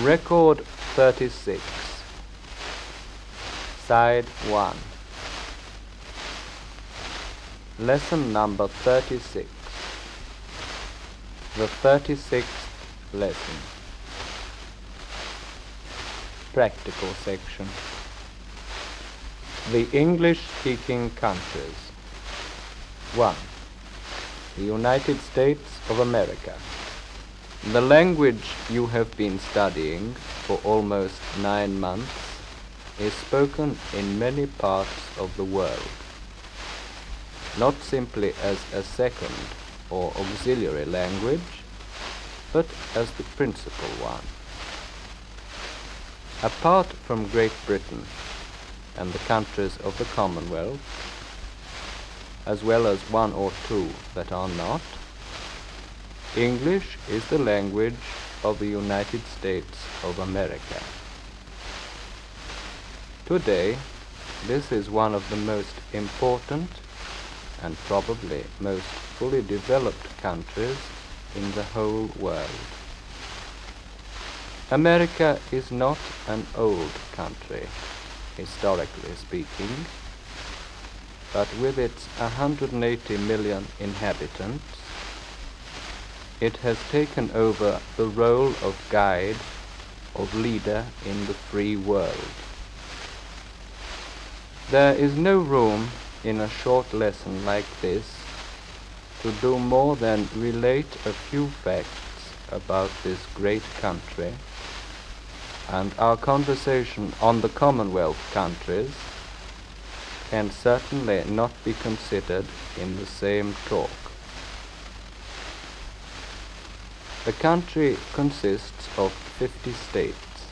Record 36, Side 1. Lesson number 36. The 36th lesson. Practical section. The English-speaking countries. 1. The United States of America. The language you have been studying for almost 9 months is spoken in many parts of the world, not simply as a second or auxiliary language, but as the principal one. Apart from Great Britain and the countries of the Commonwealth, as well as one or two that are not, English is the language of the United States of America. Today, this is one of the most important and probably most fully developed countries in the whole world. America is not an old country, historically speaking, but with its 180 million inhabitants, it has taken over the role of guide, of leader in the free world. There is no room in a short lesson like this to do more than relate a few facts about this great country, and our conversation on the Commonwealth countries can certainly not be considered in the same talk. The country consists of 50 states,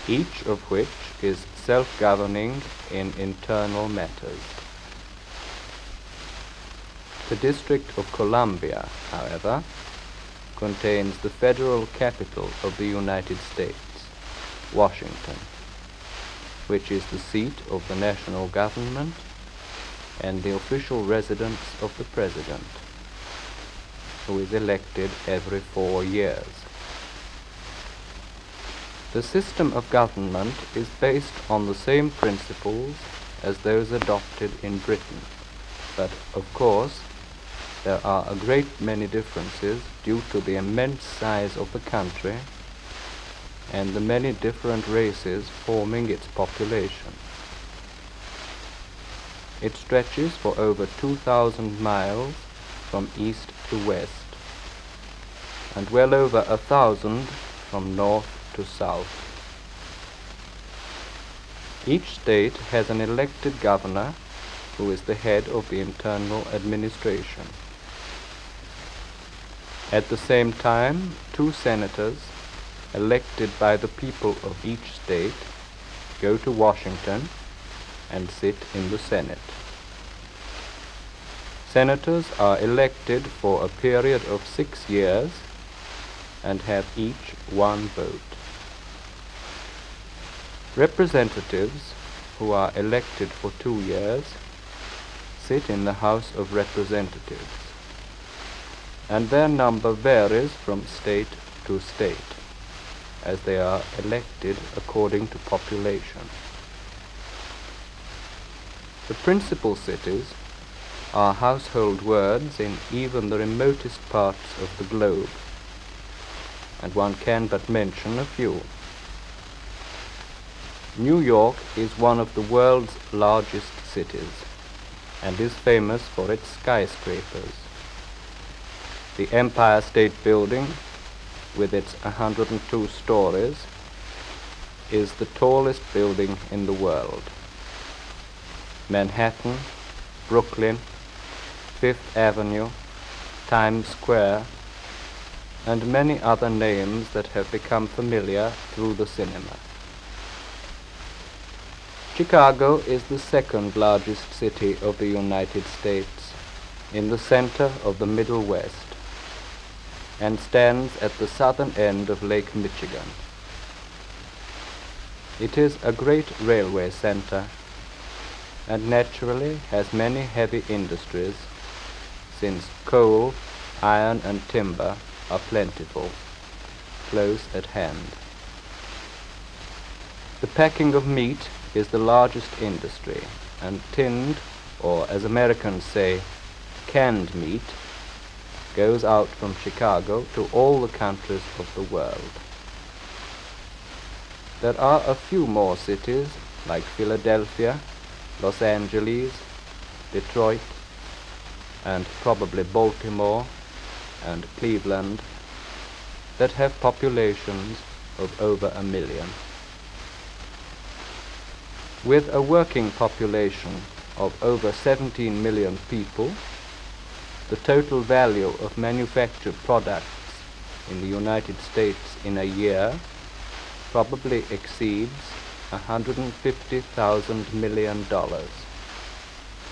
each of which is self-governing in internal matters. The District of Columbia, however, contains the federal capital of the United States, Washington, which is the seat of the national government and the official residence of the President, who is elected every 4 years. The system of government is based on the same principles as those adopted in Britain, but of course there are a great many differences due to the immense size of the country and the many different races forming its population. It stretches for over 2,000 miles from east to west, and well over 1,000 from north to south. Each state has an elected governor who is the head of the internal administration. At the same time, 2 senators, elected by the people of each state, go to Washington and sit in the Senate. Senators are elected for a period of 6 years and have each 1 vote. Representatives, who are elected for 2 years, sit in the House of Representatives, and their number varies from state to state, as they are elected according to population. The principal cities are household words in even the remotest parts of the globe, and one can but mention a few. New York is one of the world's largest cities, and is famous for its skyscrapers. The Empire State Building, with its 102 stories, is the tallest building in the world. Manhattan, Brooklyn, Fifth Avenue, Times Square, and many other names that have become familiar through the cinema. Chicago is the 2nd largest city of the United States, in the center of the Middle West, and stands at the southern end of Lake Michigan. It is a great railway center, and naturally has many heavy industries, since coal, iron and timber are plentiful. close at hand. The packing of meat is the largest industry, and tinned, or as Americans say, canned meat, goes out from Chicago to all the countries of the world. There are a few more cities, like Philadelphia, Los Angeles, Detroit, and probably Baltimore and Cleveland, that have populations of over 1 million. With a working population of over 17 million people, the total value of manufactured products in the United States in a year probably exceeds $150,000 million,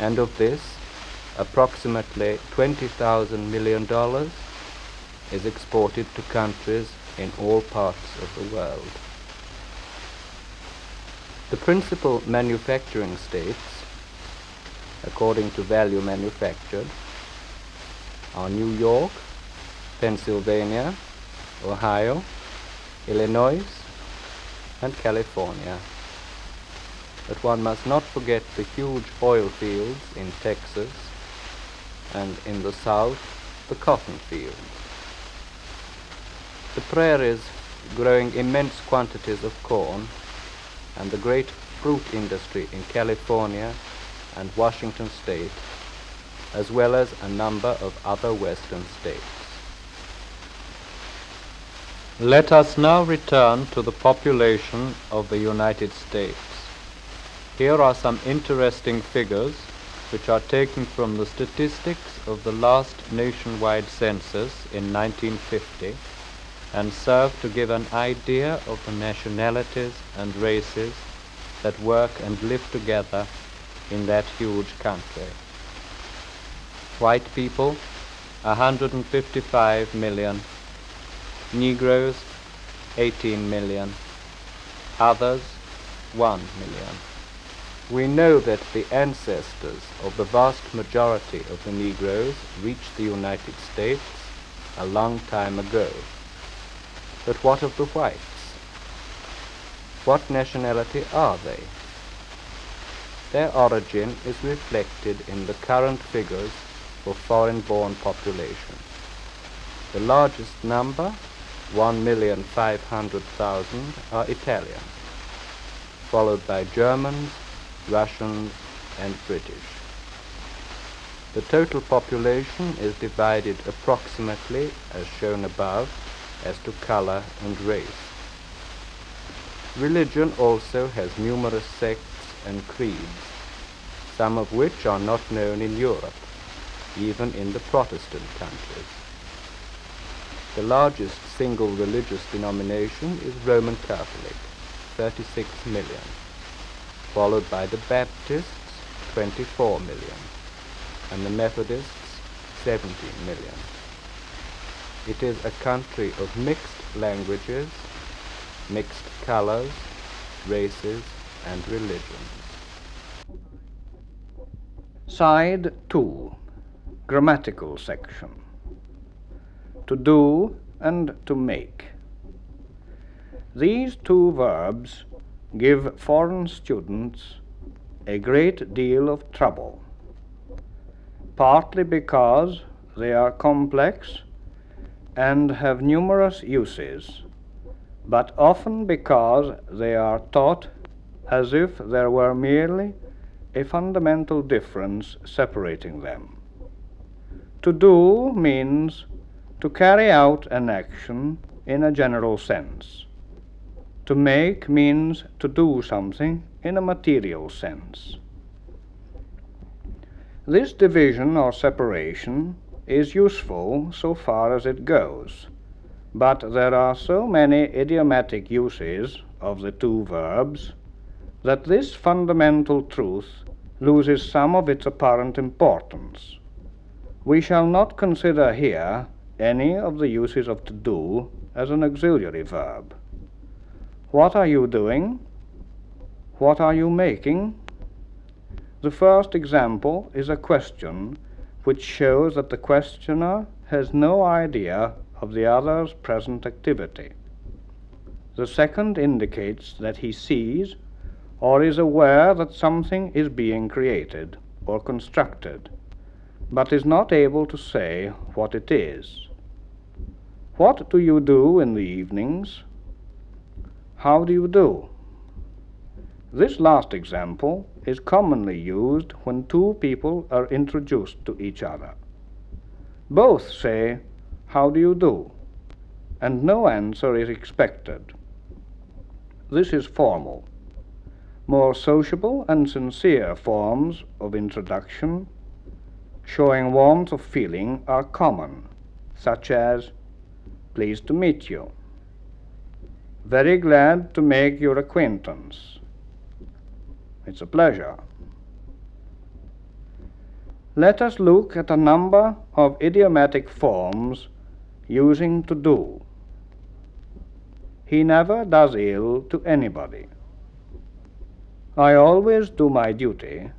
and of this, approximately $20,000 million is exported to countries in all parts of the world. The principal manufacturing states, according to value manufactured, are New York, Pennsylvania, Ohio, Illinois, and California. But one must not forget the huge oil fields in Texas, and in the south, the cotton fields. The prairies growing immense quantities of corn, and the great fruit industry in California and Washington State, as well as a number of other western states. Let us now return to the population of the United States. Here are some interesting figures which are taken from the statistics of the last nationwide census in 1950 and serve to give an idea of the nationalities and races that work and live together in that huge country. White people, 155 million. Negroes, 18 million. Others, 1 million. We know that the ancestors of the vast majority of the Negroes reached the United States a long time ago. But what of the whites? What nationality are they? Their origin is reflected in the current figures for foreign-born population. The largest number, 1,500,000, are Italian, followed by Germans, Russians, and British. The total population is divided approximately, as shown above, as to color and race. Religion also has numerous sects and creeds, some of which are not known in Europe, even in the Protestant countries. The largest single religious denomination is Roman Catholic, 36 million, followed by the Baptists, 24 million, and the Methodists, 17 million. It is a country of mixed languages, mixed colors, races, and religions. Side 2, Grammatical section. To do and to make. These two verbs give foreign students a great deal of trouble, partly because they are complex and have numerous uses, but often because they are taught as if there were merely a fundamental difference separating them. To do means to carry out an action in a general sense. To make means to do something in a material sense. This division or separation is useful so far as it goes, but there are so many idiomatic uses of the two verbs that this fundamental truth loses some of its apparent importance. We shall not consider here any of the uses of to do as an auxiliary verb. What are you doing? What are you making? The first example is a question which shows that the questioner has no idea of the other's present activity. The second indicates that he sees or is aware that something is being created or constructed, but is not able to say what it is. What do you do in the evenings? How do you do? This last example is commonly used when two people are introduced to each other. Both say, "How do you do?" and no answer is expected. This is formal. More sociable and sincere forms of introduction, showing warmth of feeling, are common, such as, "Pleased to meet you," "Very glad to make your acquaintance," "It's a pleasure." Let us look at a number of idiomatic forms using to do. He never does ill to anybody. I always do my duty,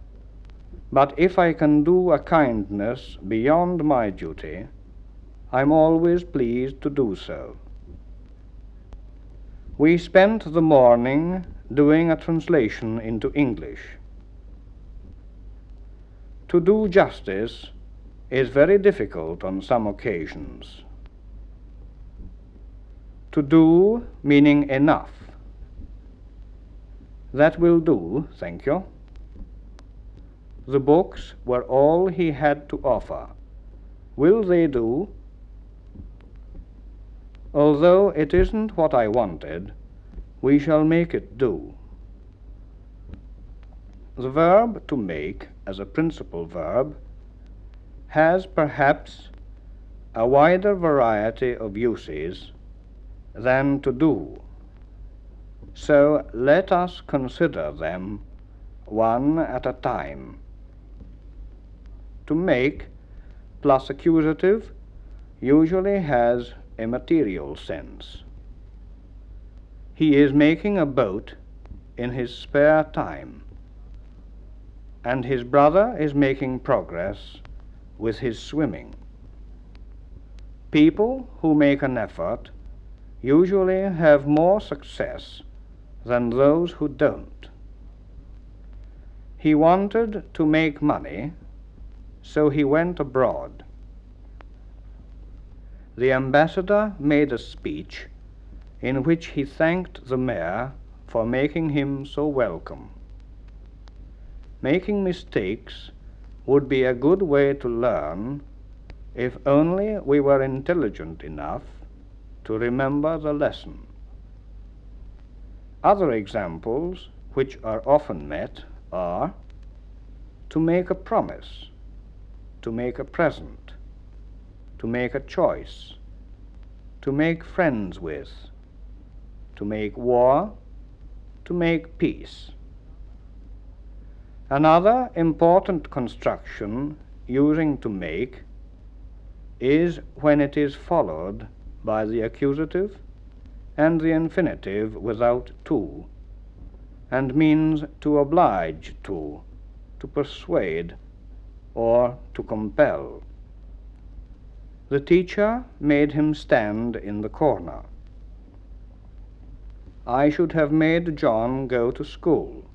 but if I can do a kindness beyond my duty, I'm always pleased to do so. We spent the morning doing a translation into English. To do justice is very difficult on some occasions. To do meaning enough. That will do, thank you. The books were all he had to offer. Will they do? Although it isn't what I wanted, we shall make it do. The verb to make, as a principal verb, has perhaps a wider variety of uses than to do. So let us consider them one at a time. To make plus accusative usually has a material sense. He is making a boat in his spare time, and his brother is making progress with his swimming. People who make an effort usually have more success than those who don't. He wanted to make money, so he went abroad. The ambassador made a speech in which he thanked the mayor for making him so welcome. Making mistakes would be a good way to learn if only we were intelligent enough to remember the lesson. Other examples which are often met are to make a promise, to make a present, to make a choice, to make friends with, to make war, to make peace. Another important construction using to make is when it is followed by the accusative and the infinitive without to, and means to oblige to persuade, or to compel. The teacher made him stand in the corner. I should have made John go to school.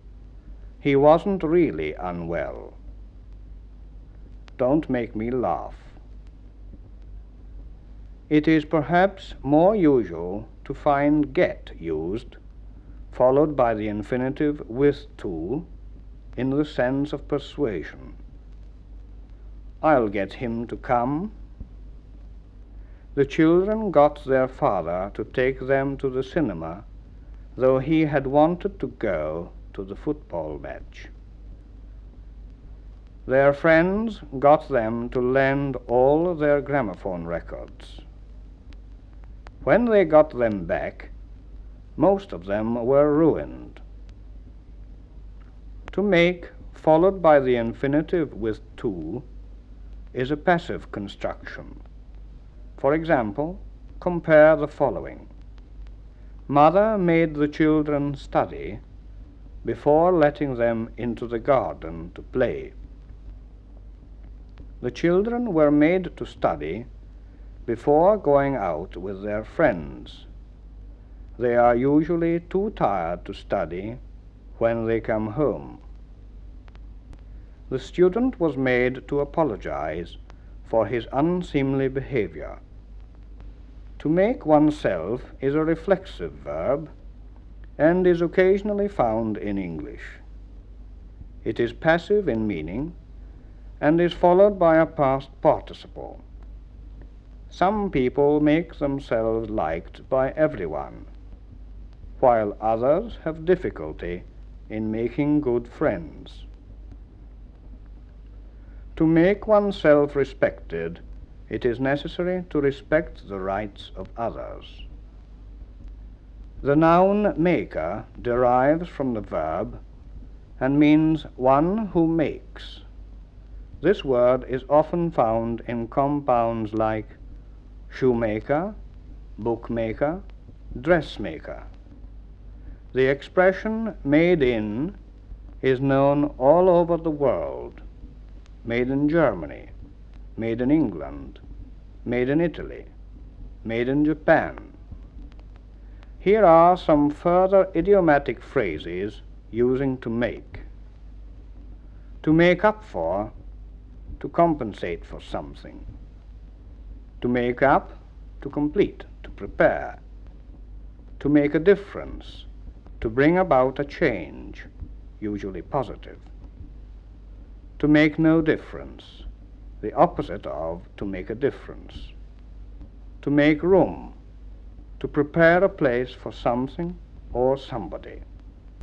He wasn't really unwell. Don't make me laugh. It is perhaps more usual to find get used, followed by the infinitive with to, in the sense of persuasion. I'll get him to come. The children got their father to take them to the cinema, though he had wanted to go to the football match. Their friends got them to lend all their gramophone records. When they got them back, most of them were ruined. To make, followed by the infinitive with to, is a passive construction. For example, compare the following. Mother made the children study before letting them into the garden to play. The children were made to study before going out with their friends. They are usually too tired to study when they come home. The student was made to apologize for his unseemly behavior. To make oneself is a reflexive verb and is occasionally found in English. It is passive in meaning and is followed by a past participle. Some people make themselves liked by everyone, while others have difficulty in making good friends. To make oneself respected, it is necessary to respect the rights of others. The noun maker derives from the verb and means one who makes. This word is often found in compounds like shoemaker, bookmaker, dressmaker. The expression made in is known all over the world. Made in Germany, made in England, made in Italy, made in Japan. Here are some further idiomatic phrases using to make. To make up for, to compensate for something. To make up, to complete, to prepare. To make a difference, to bring about a change, usually positive. To make no difference, the opposite of to make a difference. To make room, to prepare a place for something or somebody.